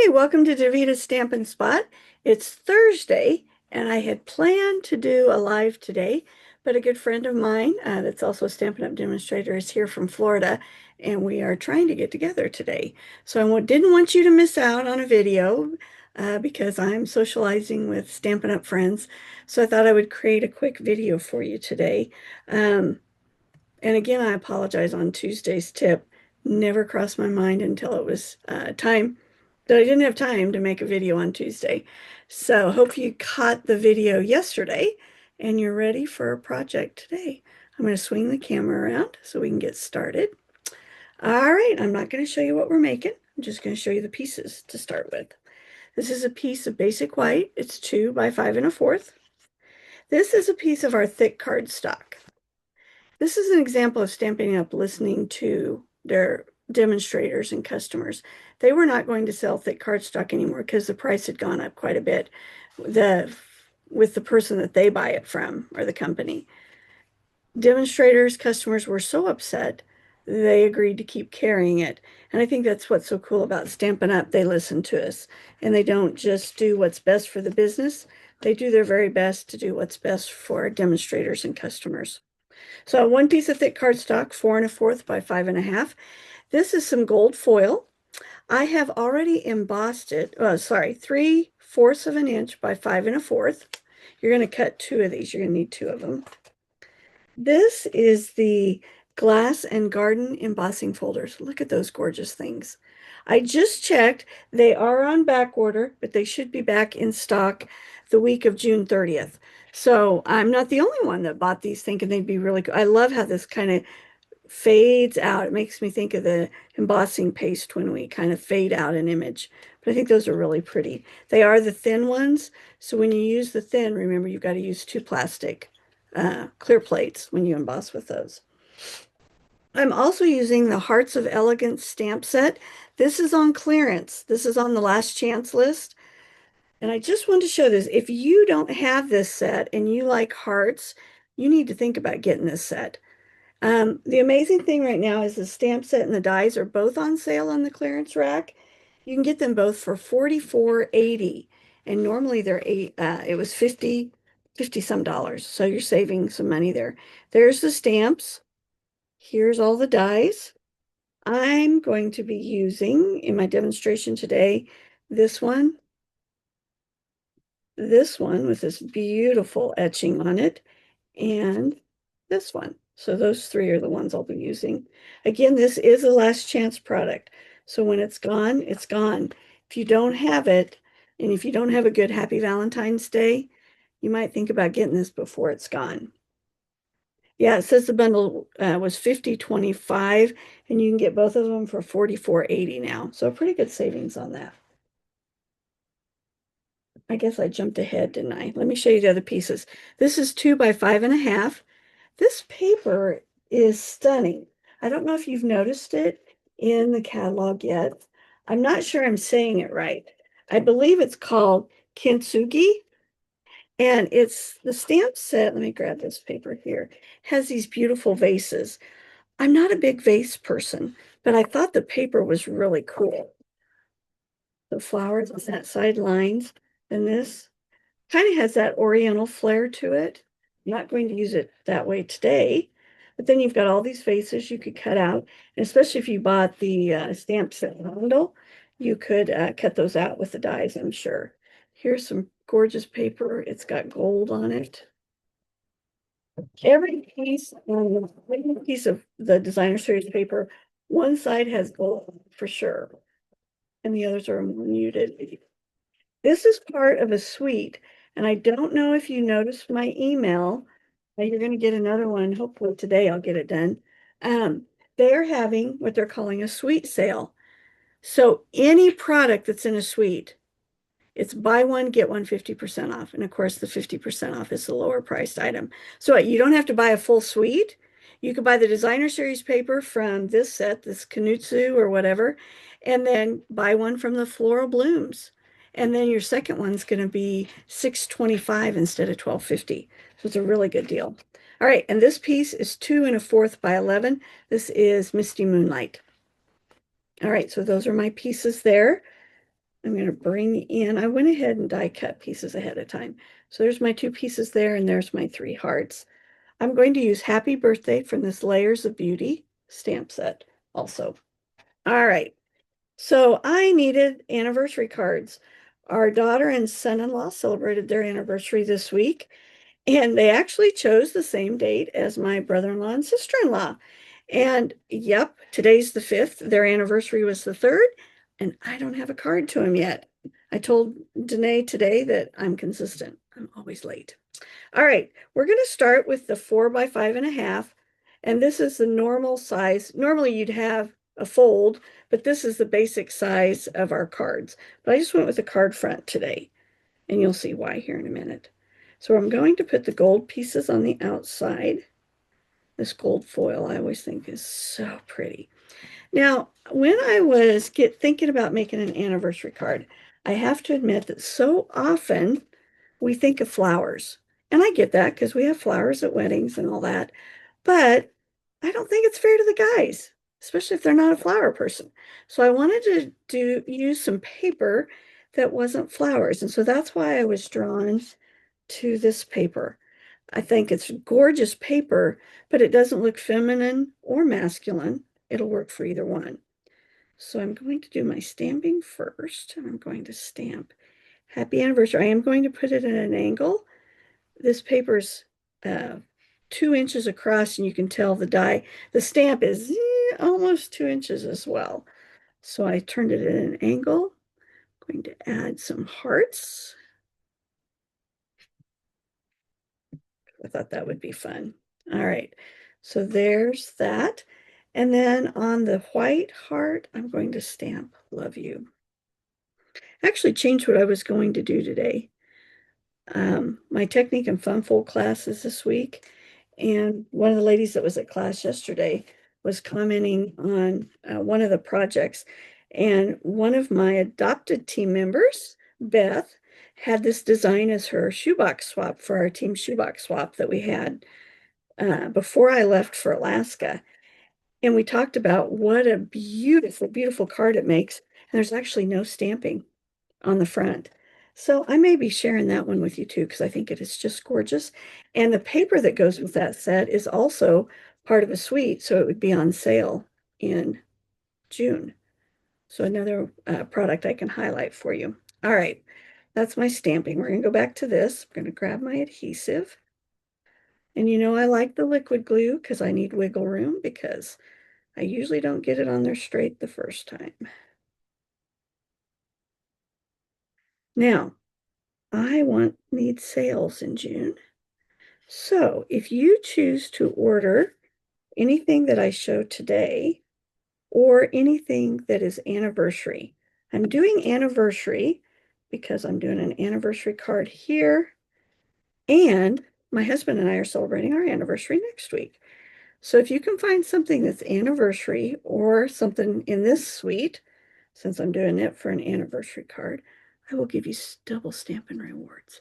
Hey, welcome to Davita's Stampin' Spot. It's Thursday, and I had planned to do a live today, but a good friend of mine that's also a Stampin' Up! Demonstrator is here from Florida, and we are trying to get together today. So didn't want you to miss out on a video because I'm socializing with Stampin' Up! Friends. So I thought I would create a quick video for you today. Um, and again, I apologize on Tuesday's tip. Never crossed my mind until it was time that I didn't have time to make a video on Tuesday. So hope you caught the video yesterday and you're ready for a project today. I'm going to swing the camera around so we can get started. All right, I'm not going to show you what we're making. I'm just going to show you the pieces to start with. This is a piece of basic white. It's 2 by 5 1/4. This is a piece of our thick cardstock. This is an example of Stampin' Up! Listening to their demonstrators and customers. They were not going to sell thick cardstock anymore because the price had gone up quite a bit with the person that they buy it from or the company. Demonstrators, customers were so upset they agreed to keep carrying it. And I think that's what's so cool about Stampin' Up! They listen to us and they don't just do what's best for the business. They do their very best to do what's best for demonstrators and customers. So one piece of thick cardstock, 4 1/4 by 5 1/2. This is some gold foil. I have already embossed it. Oh, sorry, 3/4 of an inch by 5 1/4. You're going to cut 2 of these. You're going to need 2 of them. This is the Glass and Garden embossing folders. Look at those gorgeous things. I just checked. They are on back order, but they should be back in stock the week of June 30th. So I'm not the only one that bought these thinking they'd be really good. I love how this kind of fades out. It makes me think of the embossing paste when we kind of fade out an image. But I think those are really pretty. They are the thin ones. So when you use the thin, remember you've got to use 2 plastic clear plates when you emboss with those. I'm also using the Hearts of Elegance stamp set. This is on clearance. This is on the last chance list. And I just want to show this. If you don't have this set and you like hearts, you need to think about getting this set. The amazing thing right now is the stamp set and the dies are both on sale on the clearance rack. You can get them both for $44.80, and normally they're it was 50 some dollars. So you're saving some money there. There's the stamps. Here's all the dies. I'm going to be using in my demonstration today this one with this beautiful etching on it, and this one. So those 3 are the ones I'll be using. Again, this is a last chance product. So when it's gone, it's gone. If you don't have it, and if you don't have a good Happy Valentine's Day, you might think about getting this before it's gone. Yeah, it says the bundle was $50.25, and you can get both of them for $44.80 now. So pretty good savings on that. I guess I jumped ahead, didn't I? Let me show you the other pieces. This is 2 by 5 1/2. This paper is stunning. I don't know if you've noticed it in the catalog yet. I'm not sure I'm saying it right. I believe it's called Kintsugi, and it's the stamp set. Let me grab this paper here. Has these beautiful vases. I'm not a big vase person, but I thought the paper was really cool. The flowers on that side lines, and this kind of has that oriental flair to it. I'm not going to use it that way today, but then you've got all these faces you could cut out, and especially if you bought the stamp set bundle, you could cut those out with the dies, I'm sure. Here's some gorgeous paper. It's got gold on it. Every piece of the designer series paper, one side has gold for sure, and the others are more muted. This is part of a suite, and I don't know if you noticed my email. You're going to get another one. Hopefully today I'll get it done. They're having what they're calling a suite sale. So any product that's in a suite, it's buy one, get one 50% off. And of course, the 50% off is the lower priced item. So you don't have to buy a full suite. You could buy the designer series paper from this set, this Kunitsu or whatever, and then buy one from the Floral Blooms. And then your second one's going to be $6.25 instead of $12.50. So it's a really good deal. All right, and this piece is 2 1/4 by 11. This is Misty Moonlight. All right, so those are my pieces there. I'm going to bring in, I went ahead and die cut pieces ahead of time. So there's my 2 pieces there, and there's my 3 hearts. I'm going to use Happy Birthday from this Layers of Beauty stamp set also. All right. So I needed anniversary cards. Our daughter and son-in-law celebrated their anniversary this week, and they actually chose the same date as my brother-in-law and sister-in-law. And yep, today's the 5th. Their anniversary was the 3rd, and I don't have a card to them yet. I told Danae today that I'm consistent. I'm always late. All right, we're going to start with the 4 by 5.5, and this is the normal size. Normally you'd have a fold, but this is the basic size of our cards. But I just went with the card front today, and you'll see why here in a minute. So I'm going to put the gold pieces on the outside. This gold foil I always think is so pretty. Now, when I was thinking about making an anniversary card, I have to admit that so often we think of flowers. And I get that because we have flowers at weddings and all that. But I don't think it's fair to the guys, especially if they're not a flower person. So I wanted to use some paper that wasn't flowers. And so that's why I was drawn to this paper. I think it's gorgeous paper, but it doesn't look feminine or masculine. It'll work for either one. So I'm going to do my stamping first, and I'm going to stamp Happy Anniversary. I am going to put it at an angle. This paper's 2 inches across, and you can tell the stamp is almost 2 inches as well. So I turned it at an angle. I'm going to add some hearts. I thought that would be fun. All right, so there's that. And then on the white heart, I'm going to stamp Love You. I actually changed what I was going to do today. My Technique and Fun Fold class is this week, and one of the ladies that was at class yesterday was commenting on one of the projects, and one of my adopted team members, Beth, had this design as her shoebox swap for our team shoebox swap that we had before I left for Alaska. And we talked about what a beautiful, beautiful card it makes. And there's actually no stamping on the front. So I may be sharing that one with you too, because I think it is just gorgeous. And the paper that goes with that set is also part of a suite. So it would be on sale in June. So another product I can highlight for you. All right, that's my stamping. We're going to go back to this. I'm going to grab my adhesive. And you know I like the liquid glue because I need wiggle room because I usually don't get it on there straight the first time. Now, I need sales in June. So if you choose to order anything that I show today or anything that is anniversary, I'm doing anniversary because I'm doing an anniversary card here, and my husband and I are celebrating our anniversary next week. So if you can find something that's anniversary or something in this suite, since I'm doing it for an anniversary card, I will give you double Stampin' Rewards.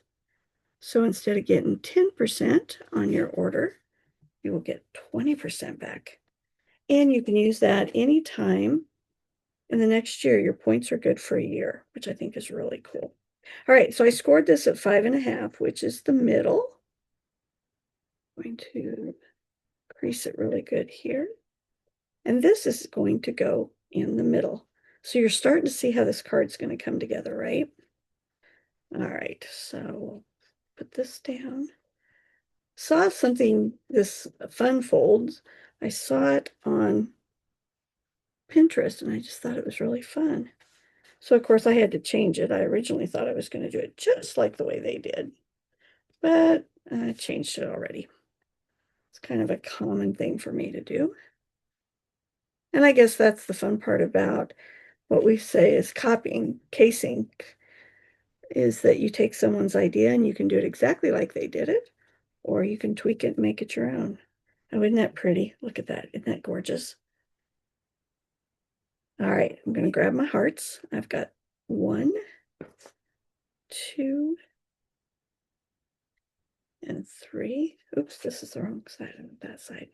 So instead of getting 10% on your order, you will get 20% back. And you can use that anytime in the next year. Your points are good for a year, which I think is really cool. All right, so I scored this at 5.5, which is the middle. I'm going to crease it really good here. And this is going to go in the middle. So you're starting to see how this card's going to come together, right? All right, so we'll put this down. Saw something, this fun folds. I saw it on Pinterest and I just thought it was really fun. So of course I had to change it. I originally thought I was going to do it just like the way they did, but I changed it already. It's kind of a common thing for me to do. And I guess that's the fun part about what we say is copying, casing, is that you take someone's idea and you can do it exactly like they did it, or you can tweak it and make it your own. Oh, isn't that pretty? Look at that. Isn't that gorgeous? All right, I'm going to grab my hearts. I've got 1, 2, and 3. Oops, this is the wrong side of that side.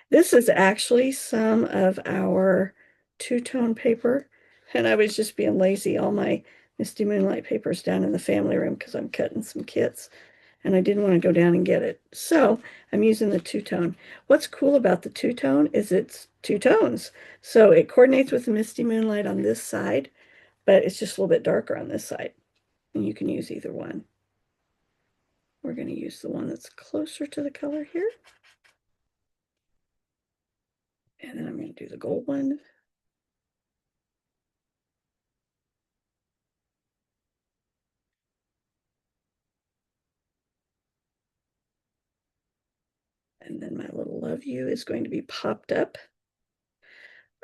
This is actually some of our two-tone paper, and I was just being lazy. All my Misty Moonlight papers down in the family room because I'm cutting some kits and I didn't want to go down and get it. So I'm using the two-tone. What's cool about the two-tone is it's two tones. So it coordinates with the Misty Moonlight on this side, but it's just a little bit darker on this side. And you can use either one. We're going to use the one that's closer to the color here. And then I'm going to do the gold one. And then my little love you is going to be popped up.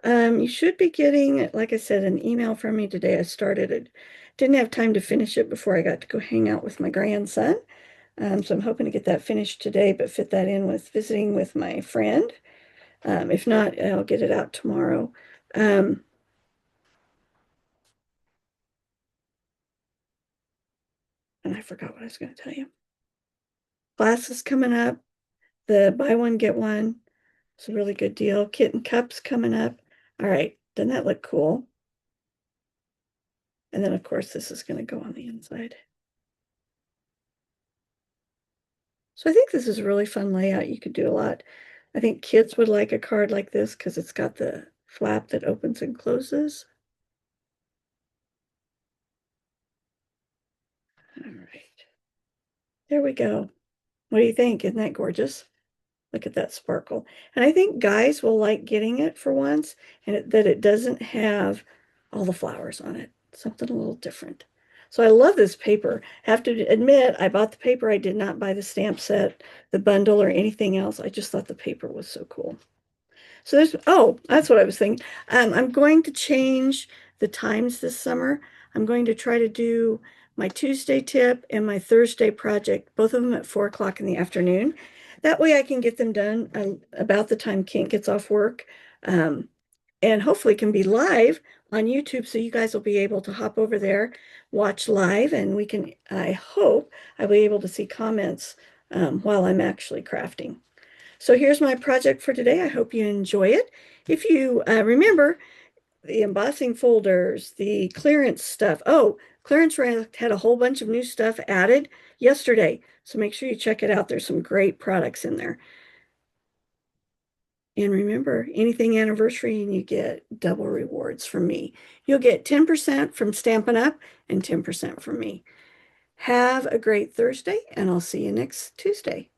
You should be getting, like I said, an email from me today. I started it. Didn't have time to finish it before I got to go hang out with my grandson. So I'm hoping to get that finished today, but fit that in with visiting with my friend. If not, I'll get it out tomorrow. Um, and I forgot what I was going to tell you. Class is coming up. The buy one, get one. It's a really good deal. Kitten cups coming up. All right. Doesn't that look cool? And then, of course, this is going to go on the inside. So I think this is a really fun layout. You could do a lot. I think kids would like a card like this because it's got the flap that opens and closes. All right. There we go. What do you think? Isn't that gorgeous? Look at that sparkle. And I think guys will like getting it for once and that it doesn't have all the flowers on it. Something a little different. So I love this paper. Have to admit, I bought the paper. I did not buy the stamp set, the bundle, or anything else. I just thought the paper was so cool. So oh, that's what I was thinking. I'm going to change the times this summer. I'm going to try to do my Tuesday tip and my Thursday project, both of them at 4 o'clock in the afternoon. That way I can get them done about the time Kent gets off work. And hopefully can be live on YouTube so you guys will be able to hop over there, watch live, and I hope I'll be able to see comments while I'm actually crafting. So here's my project for today. I hope you enjoy it. If you remember the embossing folders, the clearance stuff. Oh, Clearance Rack had a whole bunch of new stuff added yesterday. So make sure you check it out. There's some great products in there. And remember, anything anniversary and you get double rewards from me. You'll get 10% from Stampin' Up and 10% from me. Have a great Thursday, and I'll see you next Tuesday.